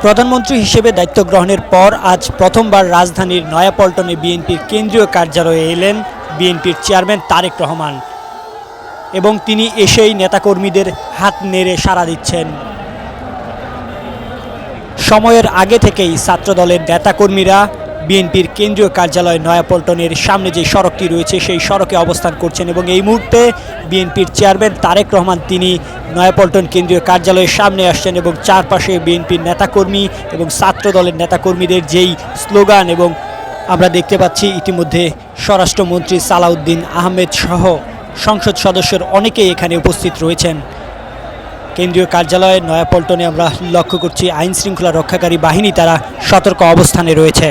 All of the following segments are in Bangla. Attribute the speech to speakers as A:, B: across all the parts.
A: প্রধানমন্ত্রী হিসেবে দায়িত্ব গ্রহণের পর আজ প্রথমবার রাজধানীর নয়াপল্টনে বিএনপির কেন্দ্রীয় কার্যালয়ে এলেন বিএনপির চেয়ারম্যান তারেক রহমান এবং তিনি এসেই নেতাকর্মীদের হাত নেড়ে সাড়া দিচ্ছেন। সময়ের আগে থেকেই ছাত্রদলের নেতাকর্মীরা বিএনপির কেন্দ্রীয় কার্যালয় নয়াপল্টনের সামনে যে সড়কটি রয়েছে সেই সড়কে অবস্থান করছেন এবং এই মুহূর্তে বিএনপির চেয়ারম্যান তারেক রহমান তিনি নয়াপল্টন কেন্দ্রীয় কার্যালয়ের সামনে আসছেন এবং চারপাশে বিএনপির নেতাকর্মী এবং ছাত্রদলের নেতাকর্মীদের যেই স্লোগান এবং আমরা দেখতে পাচ্ছি ইতিমধ্যে স্বরাষ্ট্রমন্ত্রী সালাউদ্দিন আহমেদ সহ সংসদ সদস্যের অনেকেই এখানে উপস্থিত রয়েছেন। কেন্দ্রীয় কার্যালয়ে নয়াপল্টনে আমরা লক্ষ্য করছি আইন শৃঙ্খলা রক্ষাকারী বাহিনী তারা সতর্ক অবস্থানে রয়েছে।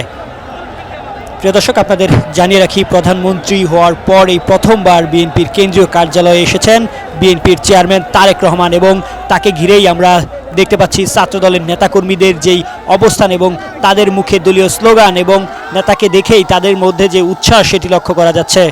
A: প্রিয় দর্শক, আপনাদের জানিয়ে রাখি, প্রধানমন্ত্রী হওয়ার পর এই প্রথমবার বিএনপির কেন্দ্রীয় কার্যালয়ে এসেছেন বিএনপির চেয়ারম্যান তারেক রহমান এবং তাকে ঘিরেই আমরা দেখতে পাচ্ছি ছাত্রদলের নেতাকর্মীদের যেই অবস্থান এবং তাদের মুখে দলীয় স্লোগান এবং নেতাকে দেখেই তাদের মধ্যে যে উচ্ছ্বাস সেটি লক্ষ্য করা যাচ্ছে।